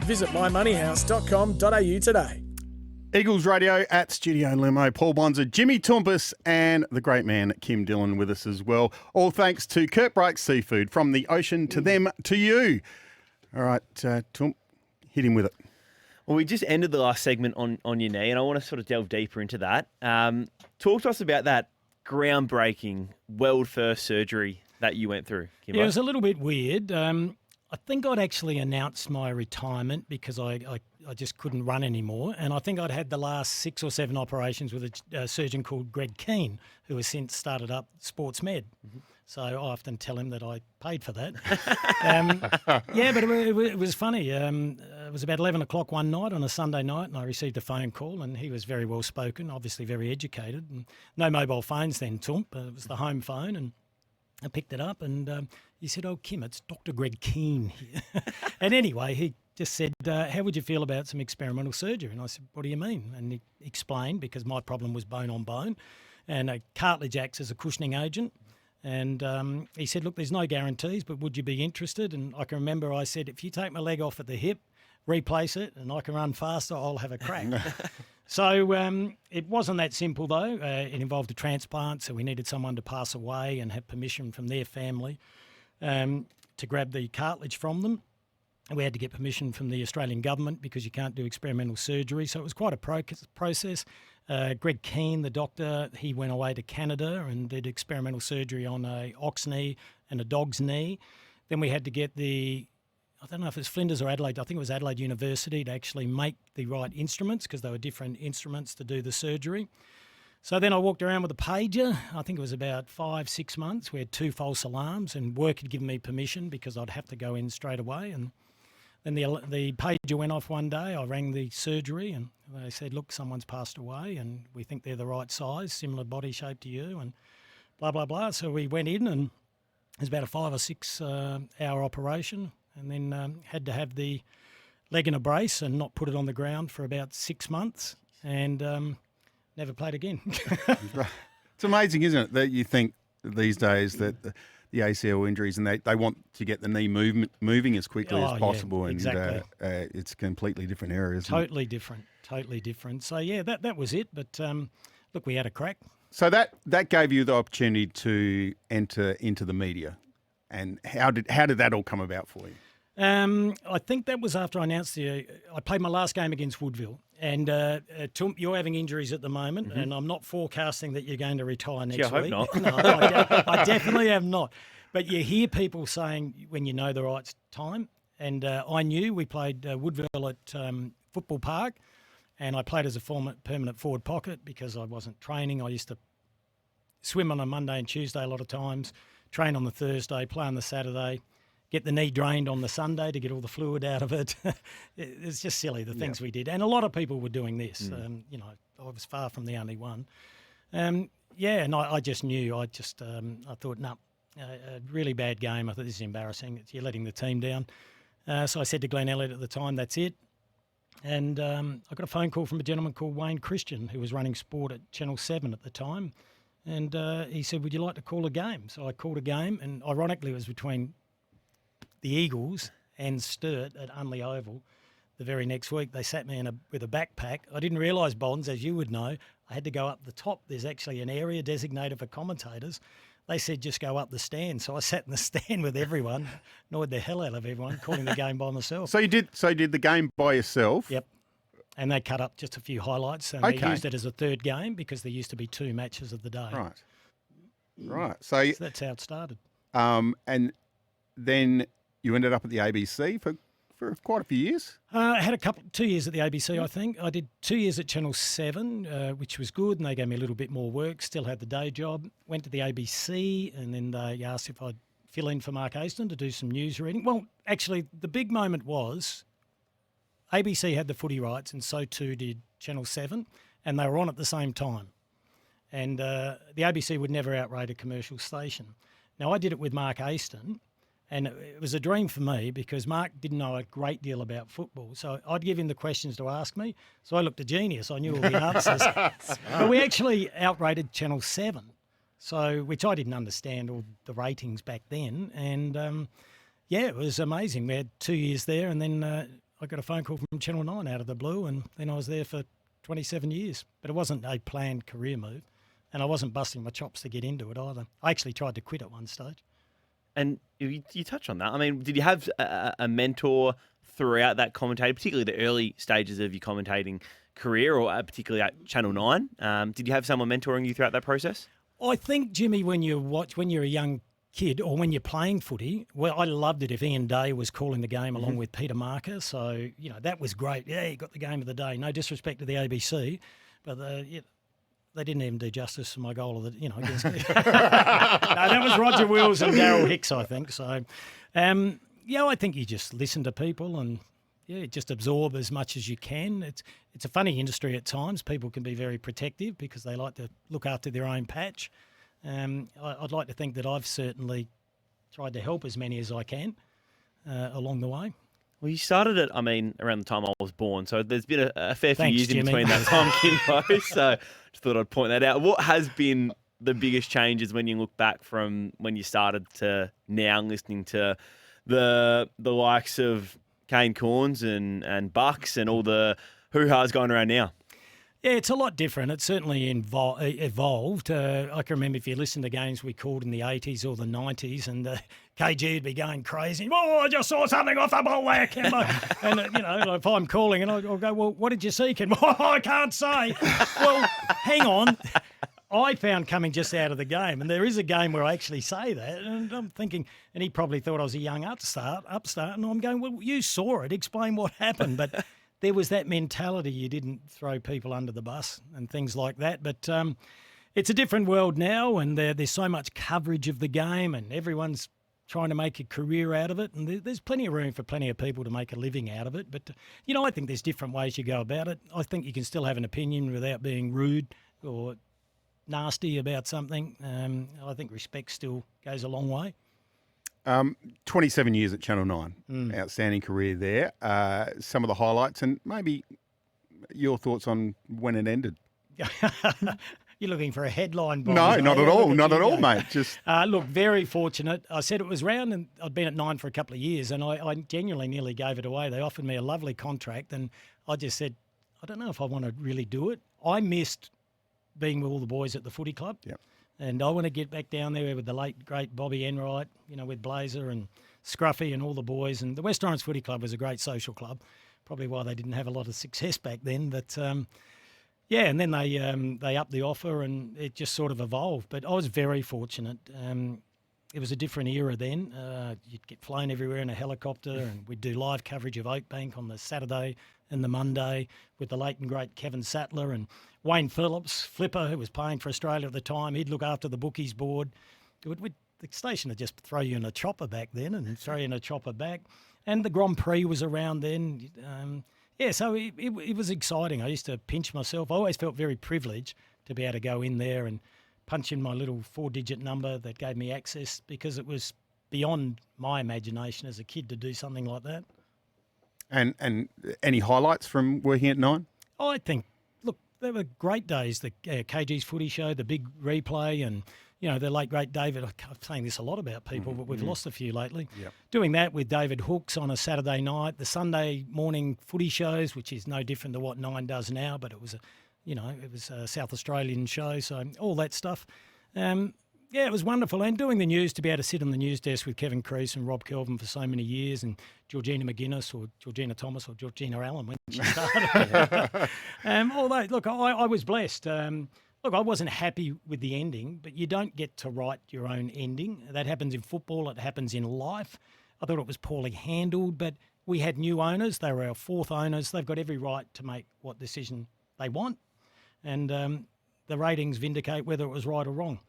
Visit mymoneyhouse.com.au today. Eagles Radio at Studio Limo. Paul Bonza, Jimmy Tompus and the great man Kym Dillon with us as well. All thanks to Kirkbrake Seafood. From the ocean to them to you. All right, Tump, hit him with it. Well, we just ended the last segment on your knee, and I want to sort of delve deeper into that. Talk to us about that groundbreaking, world-first surgery that you went through, Kimbo. Yeah, it was a little bit weird. I think I'd actually announced my retirement because I just couldn't run anymore. And I think I'd had the last 6 or 7 operations with a surgeon called Greg Keane, who has since started up Sports Med. Mm-hmm. So I often tell him that I paid for that. Yeah, but it was funny. It was about 11 o'clock one night on a Sunday night, and I received a phone call, and he was very well spoken, obviously very educated. And no mobile phones then, Tump. It was the home phone, and I picked it up, and he said, "Oh, Kim, it's Dr. Greg Keane here." And anyway, he just said, "How would you feel about some experimental surgery?" And I said, "What do you mean?" And he explained, because my problem was bone on bone, and a cartilage acts as a cushioning agent. And he said, "Look, there's no guarantees, but would you be interested?" And I can remember I said, "If you take my leg off at the hip, replace it, and I can run faster, I'll have a crack." So it wasn't that simple, though. It involved a transplant, so we needed someone to pass away and have permission from their family to grab the cartilage from them. And we had to get permission from the Australian government because you can't do experimental surgery. So it was quite a process. Greg Keane, the doctor, he went away to Canada and did experimental surgery on a ox knee and a dog's knee. Then we had to get I don't know if it's Flinders or Adelaide, I think it was Adelaide University, to actually make the right instruments, because they were different instruments to do the surgery. So then I walked around with a pager. I think it was about 5-6 months. We had 2 false alarms, and work had given me permission because I'd have to go in straight away. And then the pager went off one day. I rang the surgery, and they said, "Look, someone's passed away, and we think they're the right size, similar body shape to you," and blah, blah, blah. So we went in, and it was about a 5 or 6 hour operation, and then had to have the leg in a brace and not put it on the ground for about 6 months, and never played again. It's amazing, isn't it, that you think these days that the ACL injuries, and they want to get the knee moving as quickly as possible, yeah, exactly. And it's a completely different area, isn't Totally different. So, yeah, that was it. But, look, we had a crack. So that gave you the opportunity to enter into the media. And how did that all come about for you? I think that was after I announced I played my last game against Woodville. And Tump, you're having injuries at the moment, and I'm not forecasting that you're going to retire next week. I hope not. No, I definitely have not. But you hear people saying when you know the right time. And I knew we played Woodville at Football Park, and I played as a permanent forward pocket because I wasn't training. I used to swim on a Monday and Tuesday a lot of times, train on the Thursday, play on the Saturday, get the knee drained on the Sunday to get all the fluid out of it. It's just silly, the things we did. And a lot of people were doing this. I was far from the only one. And I just knew. I thought, no, a really bad game. I thought, this is embarrassing. You're letting the team down. So I said to Glenn Elliott at the time, that's it. And I got a phone call from a gentleman called Wayne Christian, who was running sport at Channel 7 at the time. And he said, would you like to call a game? So I called a game, and ironically it was between the Eagles and Sturt at Unley Oval. The very next week, they sat me with a backpack. I didn't realise, Bonds, as you would know, I had to go up the top. There's actually an area designated for commentators. They said, just go up the stand. So I sat in the stand with everyone, annoyed the hell out of everyone, calling the game by myself. So you did the game by yourself? Yep. And they cut up just a few highlights. And they used it as a third game because there used to be 2 matches of the day. Right. So that's how it started. And then you ended up at the ABC for quite a few years? I had 2 years at the ABC, I think. I did 2 years at Channel 7, which was good, and they gave me a little bit more work, still had the day job. Went to the ABC, and then they asked if I'd fill in for Mark Aston to do some news reading. Well, actually, the big moment was ABC had the footy rights, and so too did Channel 7, and they were on at the same time. And the ABC would never outrate a commercial station. Now, I did it with Mark Aston, and it was a dream for me because Mark didn't know a great deal about football. So I'd give him the questions to ask me. So I looked a genius. I knew all the answers. But we actually outrated Channel 7, which I didn't understand all the ratings back then. And, it was amazing. We had 2 years there, and then I got a phone call from Channel 9 out of the blue, and then I was there for 27 years. But it wasn't a planned career move, and I wasn't busting my chops to get into it either. I actually tried to quit at one stage. And you touched on that. I mean, did you have a mentor throughout that commentating, particularly the early stages of your commentating career, or particularly at Channel 9? Did you have someone mentoring you throughout that process? I think, Jimmy, when you're a young kid or when you're playing footy, well, I loved it if Ian Day was calling the game along with Peter Marker. So, that was great. Yeah, you got the game of the day. No disrespect to the ABC, but they didn't even do justice for my goal of the, against No, that was Roger Wills and Darryl Hicks, I think. So, I think you just listen to people and, just absorb as much as you can. It's a funny industry at times. People can be very protective because they like to look after their own patch. I'd like to think that I've certainly tried to help as many as I can along the way. Well, you started it, around the time I was born, so there's been a fair few years Jimmy. in between that time, Kimbo, so just thought I'd point that out. What has been the biggest changes when you look back from when you started to now, listening to the likes of Kane Corns and Bucks and all the hoo-has going around now? Yeah, it's a lot different. It's certainly evolved. I can remember if you listen to games we called in the 80s or the 90s, and KG would be going crazy. Oh, I just saw something off the ball there, Kimbo. And, if I'm calling and I'll go, well, what did you see, Kimbo? Oh, I can't say. Well, hang on. I found coming just out of the game, and there is a game where I actually say that, and I'm thinking, and he probably thought I was a young upstart, and I'm going, well, you saw it. Explain what happened. But there was that mentality. You didn't throw people under the bus and things like that. But it's a different world now, and there's so much coverage of the game, and everyone's trying to make a career out of it. And there's plenty of room for plenty of people to make a living out of it. But, I think there's different ways you go about it. I think you can still have an opinion without being rude or nasty about something. I think respect still goes a long way. 27 years at Channel 9. Outstanding career there. Some of the highlights and maybe your thoughts on when it ended. You're looking for a headline, Bob. No, not at all. Not at all, mate. Just look, very fortunate. I said it was round, and I'd been at 9 for a couple of years, and I genuinely nearly gave it away. They offered me a lovely contract, and I just said, I don't know if I want to really do it. I missed being with all the boys at the footy club. Yep. And I want to get back down there with the late, great Bobby Enright, with Blazer and Scruffy and all the boys. And the West Orange Footy Club was a great social club, probably why they didn't have a lot of success back then. But, and then they upped the offer and it just sort of evolved. But I was very fortunate. It was a different era then. You'd get flown everywhere in a helicopter, and we'd do live coverage of Oakbank on the Saturday and the Monday with the late and great Kevin Sattler and Wayne Phillips, Flipper, who was playing for Australia at the time. He'd look after the bookies board. The station would just throw you in a chopper back then and throw you in a chopper back. And the Grand Prix was around then. So it was exciting. I used to pinch myself. I always felt very privileged to be able to go in there and punch in my little 4-digit number that gave me access, because it was beyond my imagination as a kid to do something like that. And any highlights from working at 9? I think, look, they were great days. The KG's Footy Show, the big replay, and the late great David. I'm saying this a lot about people, but we've lost a few lately. Yep. Doing that with David Hooks on a Saturday night, the Sunday morning footy shows, which is no different to what 9 does now, but it was a South Australian show, so all that stuff. It was wonderful. And doing the news, to be able to sit on the news desk with Kevin Crease and Rob Kelvin for so many years, and Georgina McGuinness or Georgina Thomas or Georgina Allen when she started. Although, look, I was blessed. Look, I wasn't happy with the ending, but you don't get to write your own ending. That happens in football. It happens in life. I thought it was poorly handled, but we had new owners. They were our 4th owners. They've got every right to make what decision they want. And the ratings vindicate whether it was right or wrong.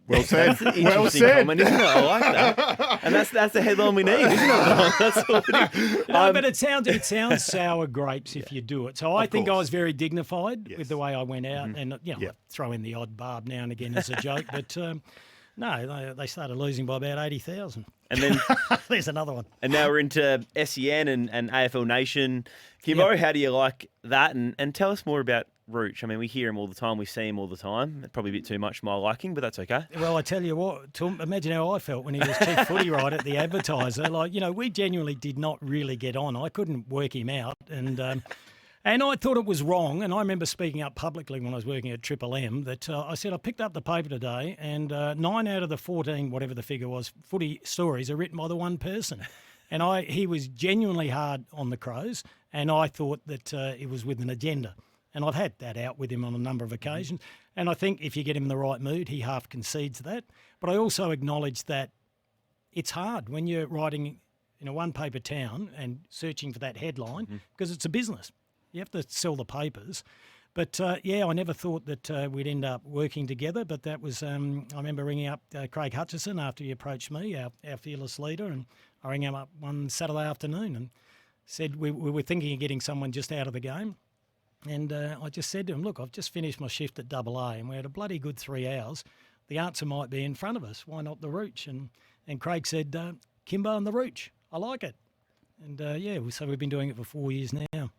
Well said. That's an interesting Well said. comment, isn't it? I like that. And that's the headline we need, isn't it? That's all it is. No, but it sounds sour grapes if you do it. So I think I was very dignified with the way I went out, and I throw in the odd barb now and again as a joke. But no, they started losing by about 80,000. And then there's another one. And now we're into SEN and AFL Nation. Kimbo, how do you like that? And tell us more about Rooch? I mean, we hear him all the time. We see him all the time. Probably a bit too much for my liking, but that's okay. Well, I tell you what, imagine how I felt when he was chief footy right at the Advertiser. Like, we genuinely did not really get on. I couldn't work him out. And I thought it was wrong. And I remember speaking up publicly when I was working at Triple M that I said, I picked up the paper today and 9 out of the 14, whatever the figure was, footy stories are written by the one person. And he was genuinely hard on the Crows, and I thought that it was with an agenda. And I've had that out with him on a number of occasions. And I think if you get him in the right mood, he half concedes that. But I also acknowledge that it's hard when you're writing in a one-paper town and searching for that headline because it's a business. You have to sell the papers. But, I never thought that we'd end up working together. But that was, I remember ringing up Craig Hutchison after he approached me, our fearless leader, and I rang him up one Saturday afternoon and said we were thinking of getting someone just out of the game. And I just said to him, look, I've just finished my shift at AA and we had a bloody good 3 hours. The answer might be in front of us. Why not the Rooch? And Craig said, Kimbo and the Rooch. I like it. And, so we've been doing it for 4 years now.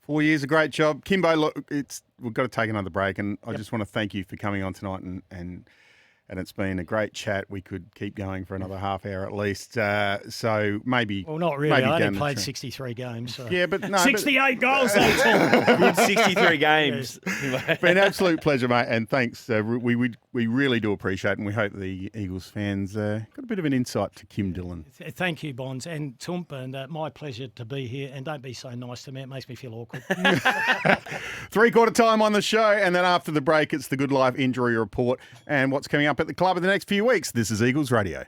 4 years, a great job. Kimbo, look, we've got to take another break, and I just want to thank you for coming on tonight, and it's been a great chat. We could keep going for another half hour at least. So maybe... Well, not really. Maybe I only played 63 games. So. Yeah, but no. 68 goals, that's all. Good 63 games. Been an absolute pleasure, mate, and thanks. We really do appreciate it, and we hope the Eagles fans got a bit of an insight to Kym Dillon. Thank you, Bonds, and Tump, and my pleasure to be here. And don't be so nice to me. It makes me feel awkward. 3/4 time on the show, and then after the break, it's the Good Life Injury Report and what's coming up at the club in the next few weeks. This is Eagles Radio.